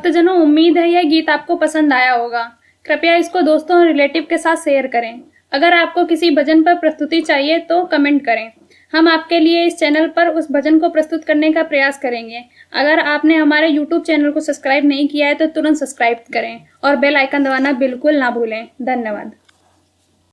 भक्तजनों, उम्मीद है यह गीत आपको पसंद आया होगा। कृपया इसको दोस्तों और रिलेटिव के साथ शेयर करें। अगर आपको किसी भजन पर प्रस्तुति चाहिए तो कमेंट करें। हम आपके लिए इस चैनल पर उस भजन को प्रस्तुत करने का प्रयास करेंगे। अगर आपने हमारे YouTube चैनल को सब्सक्राइब नहीं किया है तो तुरंत सब्सक्राइब करें और बेल आइकन दबाना बिल्कुल ना भूलें। धन्यवाद।